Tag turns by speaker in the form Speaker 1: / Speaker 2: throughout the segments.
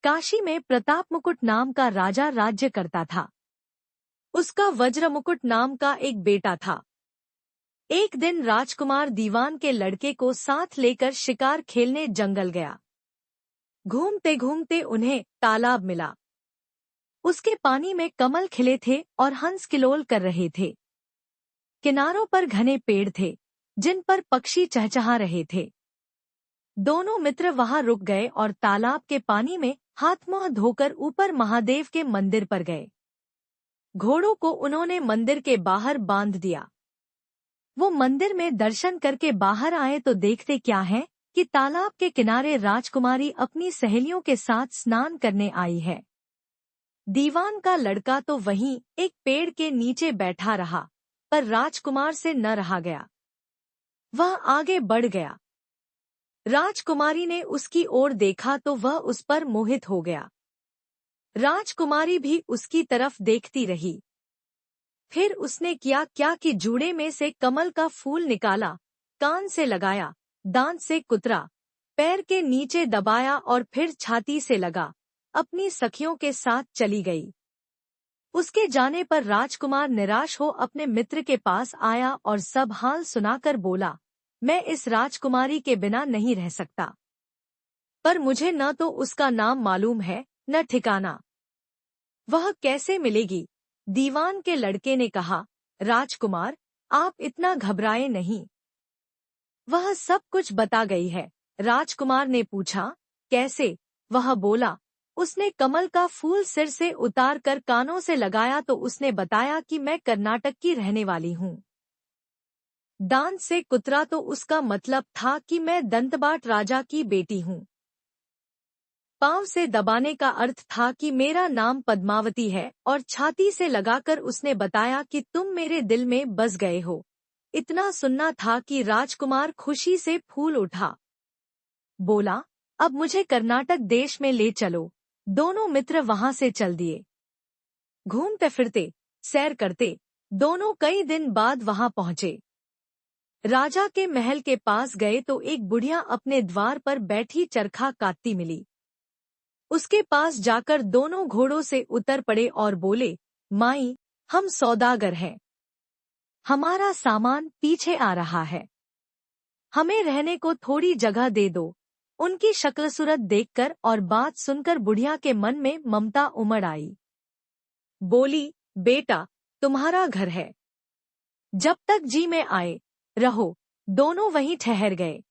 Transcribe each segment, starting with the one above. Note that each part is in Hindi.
Speaker 1: काशी में प्रताप मुकुट नाम का राजा राज्य करता था। उसका वज्र मुकुट नाम का एक बेटा था। एक दिन राजकुमार दीवान के लड़के को साथ लेकर शिकार खेलने जंगल गया। घूमते घूमते उन्हें तालाब मिला। उसके पानी में कमल खिले थे और हंस किलोल कर रहे थे। किनारों पर घने पेड़ थे जिन पर पक्षी चहचहा रहे थे। दोनों मित्र वहां रुक गए और तालाब के पानी में हाथ मुंह धोकर ऊपर महादेव के मंदिर पर गए। घोड़ों को उन्होंने मंदिर के बाहर बांध दिया। वो मंदिर में दर्शन करके बाहर आए तो देखते क्या है कि तालाब के किनारे राजकुमारी अपनी सहेलियों के साथ स्नान करने आई है। दीवान का लड़का तो वहीं एक पेड़ के नीचे बैठा रहा, पर राजकुमार से न रहा गया। वह आगे बढ़ गया। राजकुमारी ने उसकी ओर देखा तो वह उस पर मोहित हो गया। राजकुमारी भी उसकी तरफ देखती रही। फिर उसने किया क्या कि जूड़े में से कमल का फूल निकाला, कान से लगाया, दांत से कुतरा, पैर के नीचे दबाया और फिर छाती से लगा, अपनी सखियों के साथ चली गई। उसके जाने पर राजकुमार निराश हो अपने मित्र के पास आया और सब हाल सुनाकर बोला, मैं इस राजकुमारी के बिना नहीं रह सकता। पर मुझे न तो उसका नाम मालूम है न ठिकाना। वह कैसे मिलेगी? दीवान के लड़के ने कहा, राजकुमार, आप इतना घबराए नहीं। वह सब कुछ बता गई है। राजकुमार ने पूछा, कैसे? वह बोला, उसने कमल का फूल सिर से उतार कर कानों से लगाया तो उसने बताया कि मैं कर्नाटक की रहने वाली हूँ। दांत से कुतरा तो उसका मतलब था कि मैं दंतबाट राजा की बेटी हूँ। पांव से दबाने का अर्थ था कि मेरा नाम पद्मावती है और छाती से लगाकर उसने बताया कि तुम मेरे दिल में बस गए हो। इतना सुनना था कि राजकुमार खुशी से फूल उठा। बोला, अब मुझे कर्नाटक देश में ले चलो। दोनों मित्र वहां से चल दिए। घूमते फिरते, सैर करते, दोनों कई दिन बाद वहां पहुंचे। राजा के महल के पास गए तो एक बुढ़िया अपने द्वार पर बैठी चरखा काटती मिली। उसके पास जाकर दोनों घोड़ों से उतर पड़े और बोले, माई, हम सौदागर हैं। हमारा सामान पीछे आ रहा है। हमें रहने को थोड़ी जगह दे दो। उनकी शक्ल सूरत देखकर और बात सुनकर बुढ़िया के मन में ममता उमड़ आई। बोली, बेटा, तुम्हारा घर है। जब तक जी में आए, रहो। दोनों वहीं ठहर गए।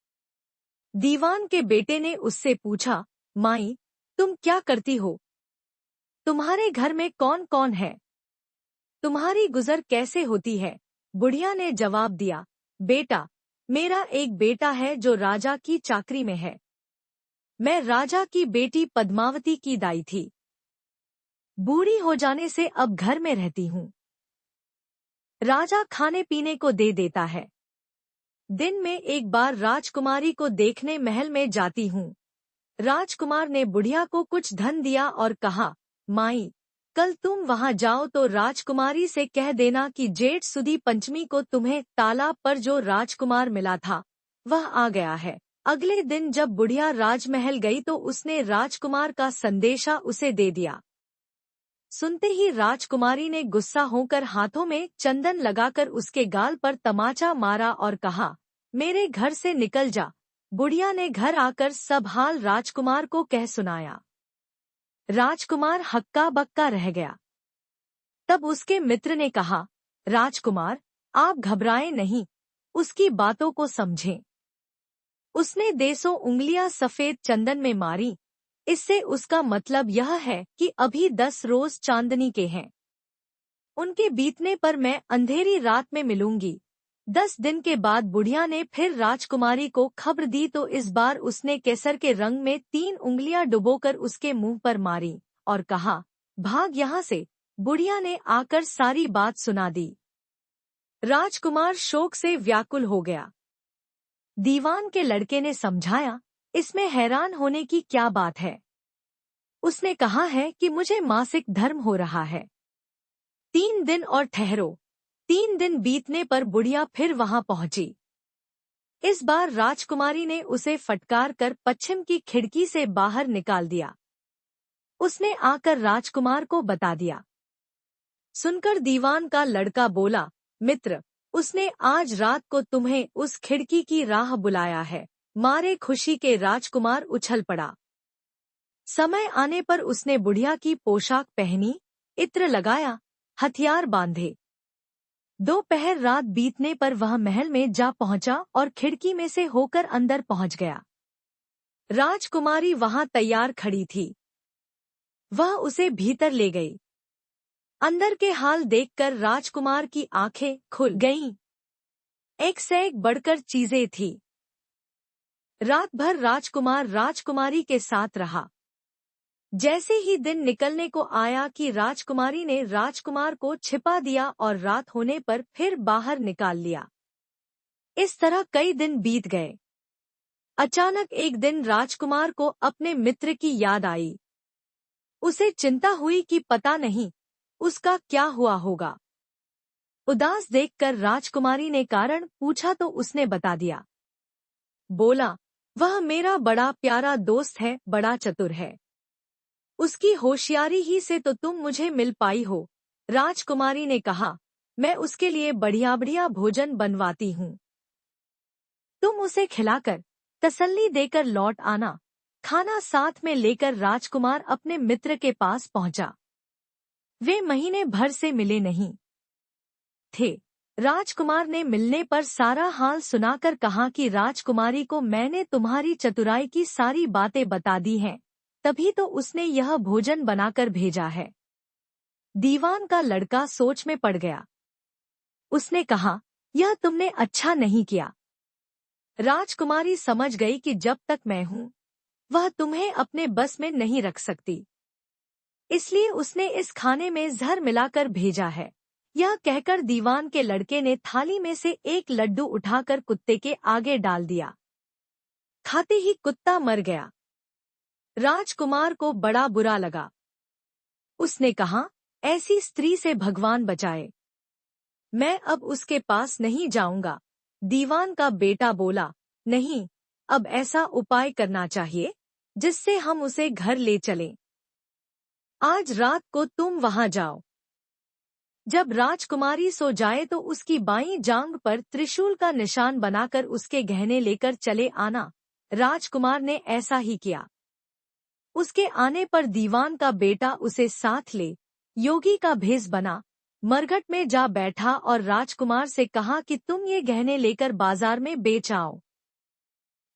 Speaker 1: दीवान के बेटे ने उससे पूछा, माई, तुम क्या करती हो? तुम्हारे घर में कौन कौन है? तुम्हारी गुजर कैसे होती है? बुढ़िया ने जवाब दिया, बेटा, मेरा एक बेटा है जो राजा की चाकरी में है। मैं राजा की बेटी पद्मावती की दाई थी। बूढ़ी हो जाने से अब घर में रहती हूँ। राजा खाने पीने को दे देता है। दिन में एक बार राजकुमारी को देखने महल में जाती हूँ। राजकुमार ने बुढ़िया को कुछ धन दिया और कहा, माई, कल तुम वहां जाओ तो राजकुमारी से कह देना कि जेठ सुदी पंचमी को तुम्हें तालाब पर जो राजकुमार मिला था वह आ गया है। अगले दिन जब बुढ़िया राजमहल गई तो उसने राजकुमार का संदेशा उसे दे दिया। सुनते ही राजकुमारी ने गुस्सा होकर हाथों में चंदन लगाकर उसके गाल पर तमाचा मारा और कहा, मेरे घर से निकल जा। बुढ़िया ने घर आकर सब हाल राजकुमार को कह सुनाया। राजकुमार हक्का बक्का रह गया। तब उसके मित्र ने कहा, राजकुमार, आप घबराएं नहीं, उसकी बातों को समझें। उसने देसों उंगलियां सफेद चंदन में मारी। इससे उसका मतलब यह है कि अभी 10 रोज चांदनी के हैं। उनके बीतने पर मैं अंधेरी रात में मिलूंगी। 10 दिन के बाद बुढ़िया ने फिर राजकुमारी को खबर दी तो इस बार उसने केसर के रंग में 3 उंगलियां डुबोकर उसके मुंह पर मारी और कहा, भाग यहाँ से। बुढ़िया ने आकर सारी बात सुना दी। राजकुमार शोक से व्याकुल हो गया। दीवान के लड़के ने समझाया, इसमें हैरान होने की क्या बात है? उसने कहा है कि मुझे मासिक धर्म हो रहा है। 3 दिन और ठहरो। 3 दिन बीतने पर बुढ़िया फिर वहां पहुंची। इस बार राजकुमारी ने उसे फटकार कर पश्चिम की खिड़की से बाहर निकाल दिया। उसने आकर राजकुमार को बता दिया। सुनकर दीवान का लड़का बोला, मित्र, उसने आज रात को तुम्हें उस खिड़की की राह बुलाया है। मारे खुशी के राजकुमार उछल पड़ा। समय आने पर उसने बुढ़िया की पोशाक पहनी, इत्र लगाया, हथियार बांधे। दोपहर रात बीतने पर वह महल में जा पहुंचा और खिड़की में से होकर अंदर पहुंच गया। राजकुमारी वहां तैयार खड़ी थी। वह उसे भीतर ले गई। अंदर के हाल देखकर राजकुमार की आंखें खुल गईं। एक से एक बढ़कर चीजें थी। रात भर राजकुमार राजकुमारी के साथ रहा। जैसे ही दिन निकलने को आया कि राजकुमारी ने राजकुमार को छिपा दिया और रात होने पर फिर बाहर निकाल लिया। इस तरह कई दिन बीत गए। अचानक एक दिन राजकुमार को अपने मित्र की याद आई। उसे चिंता हुई कि पता नहीं उसका क्या हुआ होगा। उदास देखकर राजकुमारी ने कारण पूछा तो उसने बता दिया। बोला, वह मेरा बड़ा प्यारा दोस्त है, बड़ा चतुर है। उसकी होशियारी ही से तो तुम मुझे मिल पाई हो। राजकुमारी ने कहा, मैं उसके लिए बढ़िया बढ़िया भोजन बनवाती हूँ। तुम उसे खिलाकर तसल्ली देकर लौट आना। खाना साथ में लेकर राजकुमार अपने मित्र के पास पहुंचा। वे महीने भर से मिले नहीं थे। राजकुमार ने मिलने पर सारा हाल सुनाकर कहा कि राजकुमारी को मैंने तुम्हारी चतुराई की सारी बातें बता दी हैं, तभी तो उसने यह भोजन बनाकर भेजा है। दीवान का लड़का सोच में पड़ गया। उसने कहा, यह तुमने अच्छा नहीं किया। राजकुमारी समझ गई कि जब तक मैं हूँ, वह तुम्हें अपने बस में नहीं रख सकती। इसलिए उसने इस खाने में जहर मिलाकर भेजा है। यह कहकर दीवान के लड़के ने थाली में से एक लड्डू उठाकर कुत्ते के आगे डाल दिया। खाते ही कुत्ता मर गया। राजकुमार को बड़ा बुरा लगा। उसने कहा, ऐसी स्त्री से भगवान बचाए। मैं अब उसके पास नहीं जाऊंगा। दीवान का बेटा बोला, नहीं, अब ऐसा उपाय करना चाहिए जिससे हम उसे घर ले चलें। आज रात को तुम वहां जाओ। जब राजकुमारी सो जाए तो उसकी बाईं जांघ पर त्रिशूल का निशान बनाकर उसके गहने लेकर चले आना। राजकुमार ने ऐसा ही किया। उसके आने पर दीवान का बेटा उसे साथ ले योगी का भेष बना, मरघट में जा बैठा और राजकुमार से कहा कि तुम ये गहने लेकर बाजार में बेच आओ।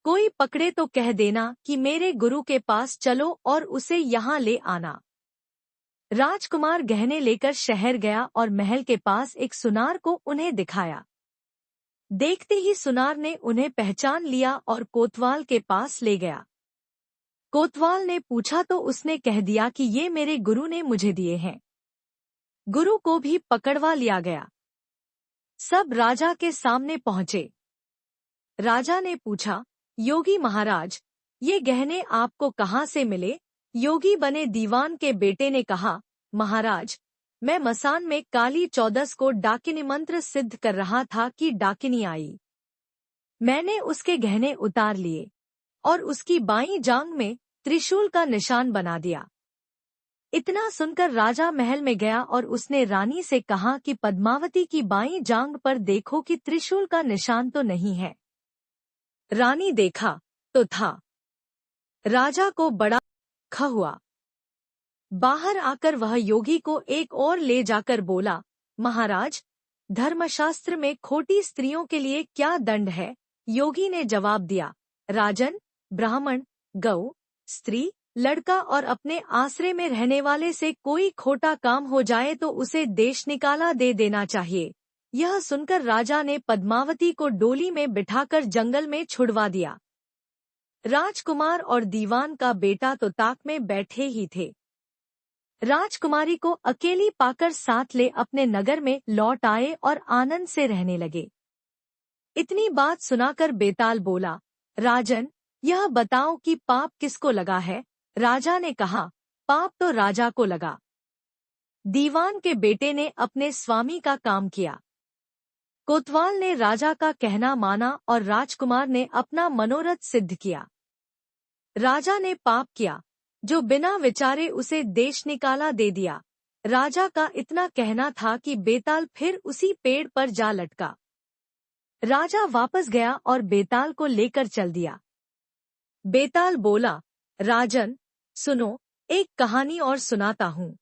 Speaker 1: कोई पकड़े तो कह देना कि मेरे गुरु के पास चलो और उसे यहाँ ले आना। राजकुमार गहने लेकर शहर गया और महल के पास एक सुनार को उन्हें दिखाया। देखते ही सुनार ने उन्हें पहचान लिया और कोतवाल के पास ले गया। कोतवाल ने पूछा तो उसने कह दिया कि ये मेरे गुरु ने मुझे दिए हैं। गुरु को भी पकड़वा लिया गया। सब राजा के सामने पहुंचे। राजा ने पूछा, योगी महाराज, ये गहने आपको कहाँ से मिले? योगी बने दीवान के बेटे ने कहा, महाराज, मैं मसान में काली चौदस को डाकिनी मंत्र सिद्ध कर रहा था कि डाकिनी आई। मैंने उसके गहने उतार लिए और उसकी बाईं जांघ में त्रिशूल का निशान बना दिया। इतना सुनकर राजा महल में गया और उसने रानी से कहा कि पद्मावती की बाईं जांघ पर देखो कि त्रिशूल का निशान तो नहीं है। रानी देखा तो था। राजा को बड़ा दुख हुआ। बाहर आकर वह योगी को एक और ले जाकर बोला, महाराज, धर्मशास्त्र में खोटी स्त्रियों के लिए क्या दंड है? योगी ने जवाब दिया, राजन, ब्राह्मण, गौ, स्त्री, लड़का और अपने आश्रय में रहने वाले से कोई खोटा काम हो जाए तो उसे देश निकाला दे देना चाहिए। यह सुनकर राजा ने पद्मावती को डोली में बिठाकर जंगल में छुड़वा दिया। राजकुमार और दीवान का बेटा तो ताक में बैठे ही थे। राजकुमारी को अकेली पाकर साथ ले अपने नगर में लौट आए और आनंद से रहने लगे। इतनी बात सुनाकर बेताल बोला, राजन, यह बताओ कि पाप किसको लगा है? राजा ने कहा, पाप तो राजा को लगा। दीवान के बेटे ने अपने स्वामी का काम किया। कोतवाल ने राजा का कहना माना और राजकुमार ने अपना मनोरथ सिद्ध किया। राजा ने पाप किया जो बिना विचारे उसे देश निकाला दे दिया। राजा का इतना कहना था कि बेताल फिर उसी पेड़ पर जा लटका। राजा वापस गया और बेताल को लेकर चल दिया। बेताल बोला, राजन, सुनो, एक कहानी और सुनाता हूँ।